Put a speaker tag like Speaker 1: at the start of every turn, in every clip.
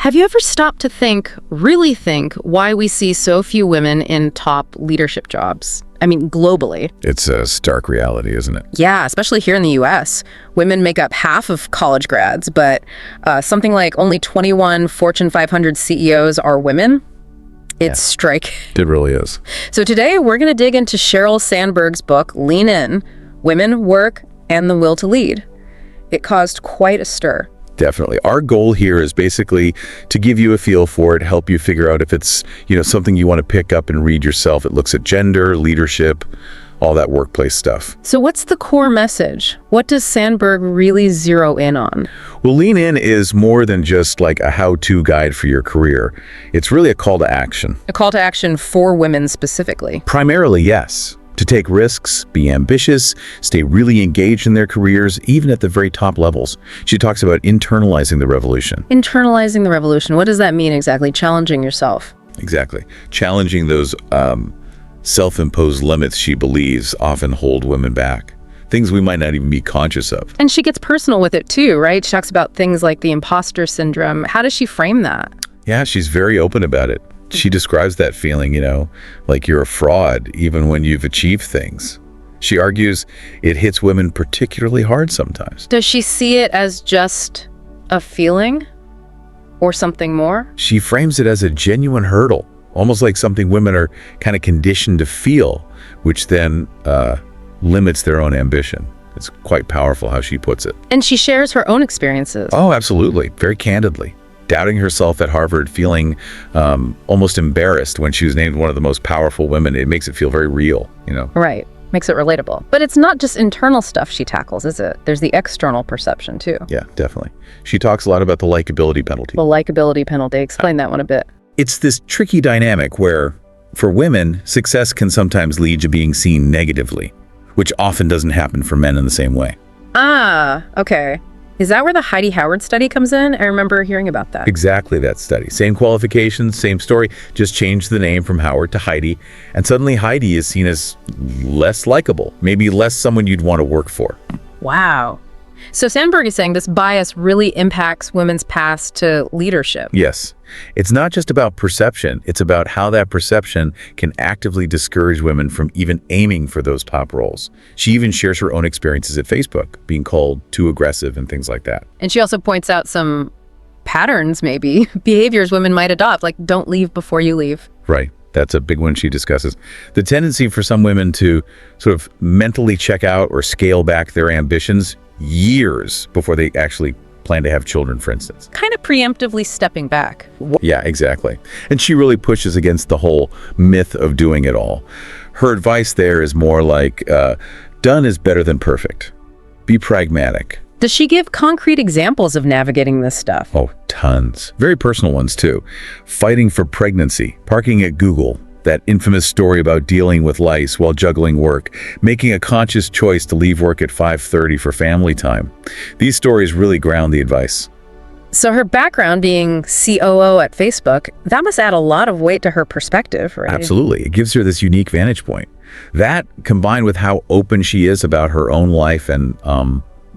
Speaker 1: Have you ever stopped to really think, why we see so few women in top leadership jobs? I mean, globally.
Speaker 2: It's a stark reality, isn't it?
Speaker 1: Yeah, especially here in the US. Women make up half of college grads, but something like only 21 Fortune 500 CEOs are women. It's striking.
Speaker 2: It really is.
Speaker 1: So today we're going to dig into Sheryl Sandberg's book, Lean In: Women, Work, and the Will to Lead. It caused quite a stir.
Speaker 2: Definitely. Our goal here is basically to give you a feel for it, help you figure out if it's, something you want to pick up and read yourself. It looks at gender, leadership, all that workplace stuff.
Speaker 1: So what's the core message? What does Sandberg really zero in on?
Speaker 2: Well, Lean In is more than just like a how-to guide for your career. It's really a call to action.
Speaker 1: A call to action for women specifically.
Speaker 2: Primarily, yes. To take risks, be ambitious, stay really engaged in their careers, even at the very top levels. She talks about internalizing the revolution.
Speaker 1: Internalizing the revolution. What does that mean exactly? Challenging yourself.
Speaker 2: Exactly. Challenging those self-imposed limits she believes often hold women back. Things we might not even be conscious of.
Speaker 1: And she gets personal with it too, right? She talks about things like the imposter syndrome. How does she frame that?
Speaker 2: Yeah, she's very open about it. She describes that feeling, like you're a fraud even when you've achieved things. She argues it hits women particularly hard sometimes.
Speaker 1: Does she see it as just a feeling or something more?
Speaker 2: She frames it as a genuine hurdle, almost like something women are kind of conditioned to feel, which then limits their own ambition. It's quite powerful how she puts it.
Speaker 1: And she shares her own experiences.
Speaker 2: Oh, absolutely. Very candidly. Doubting herself at Harvard, feeling almost embarrassed when she was named one of the most powerful women. It makes it feel very real,
Speaker 1: Right. Makes it relatable. But it's not just internal stuff she tackles, is it? There's the external perception too.
Speaker 2: Yeah, definitely. She talks a lot about the likability penalty.
Speaker 1: The likability penalty. Explain that one a bit.
Speaker 2: It's this tricky dynamic where, for women, success can sometimes lead to being seen negatively, which often doesn't happen for men in the same way.
Speaker 1: Ah, okay. Is that where the Heidi Howard study comes in? I remember hearing about that.
Speaker 2: Exactly that study. Same qualifications, same story, just changed the name from Howard to Heidi. And suddenly Heidi is seen as less likable, maybe less someone you'd want to work for.
Speaker 1: Wow. So Sandberg is saying this bias really impacts women's paths to leadership.
Speaker 2: Yes. It's not just about perception. It's about how that perception can actively discourage women from even aiming for those top roles. She even shares her own experiences at Facebook, being called too aggressive and things like that.
Speaker 1: And she also points out some patterns, maybe, behaviors women might adopt, like don't leave before you leave.
Speaker 2: Right. That's a big one she discusses. The tendency for some women to sort of mentally check out or scale back their ambitions years before they actually plan to have children, for instance.
Speaker 1: Kind of preemptively stepping back.
Speaker 2: Yeah, exactly. And she really pushes against the whole myth of doing it all. Her advice there is more like, done is better than perfect. Be pragmatic.
Speaker 1: Does she give concrete examples of navigating this stuff?
Speaker 2: Oh, tons. Very personal ones, too. Fighting for pregnancy, parking at Google, that infamous story about dealing with lice while juggling work, making a conscious choice to leave work at 5:30 for family time. These stories really ground the advice.
Speaker 1: So her background being COO at Facebook, that must add a lot of weight to her perspective, right?
Speaker 2: Absolutely. It gives her this unique vantage point. That, combined with how open she is about her own life and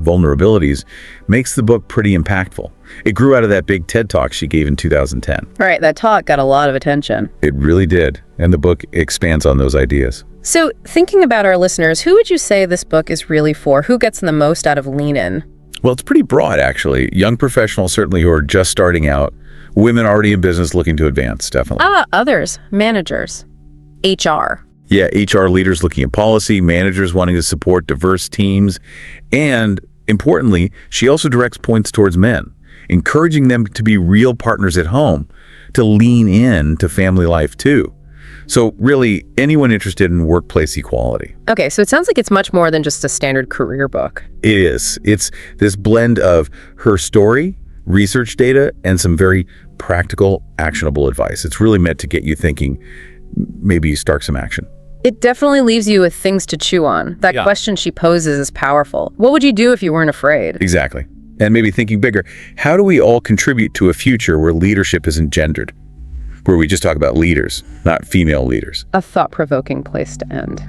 Speaker 2: vulnerabilities, makes the book pretty impactful. It grew out of that big TED Talk she gave in 2010.
Speaker 1: Right, that talk got a lot of attention.
Speaker 2: It really did. And the book expands on those ideas.
Speaker 1: So thinking about our listeners, who would you say this book is really for? Who gets the most out of Lean In?
Speaker 2: Well, it's pretty broad, actually. Young professionals, certainly, who are just starting out. Women already in business looking to advance, definitely.
Speaker 1: How about others? Managers. HR.
Speaker 2: Yeah, HR leaders looking at policy, managers wanting to support diverse teams. And importantly, she also directs points towards men, encouraging them to be real partners at home, to lean in to family life too. So really, anyone interested in workplace equality.
Speaker 1: Okay, so it sounds like it's much more than just a standard career book.
Speaker 2: It is. It's this blend of her story, research data, and some very practical, actionable advice. It's really meant to get you thinking, maybe start some action.
Speaker 1: It definitely leaves you with things to chew on. That question she poses is powerful. What would you do if you weren't afraid?
Speaker 2: Exactly. And maybe thinking bigger, how do we all contribute to a future where leadership isn't gendered? Where we just talk about leaders, not female leaders.
Speaker 1: A thought-provoking place to end.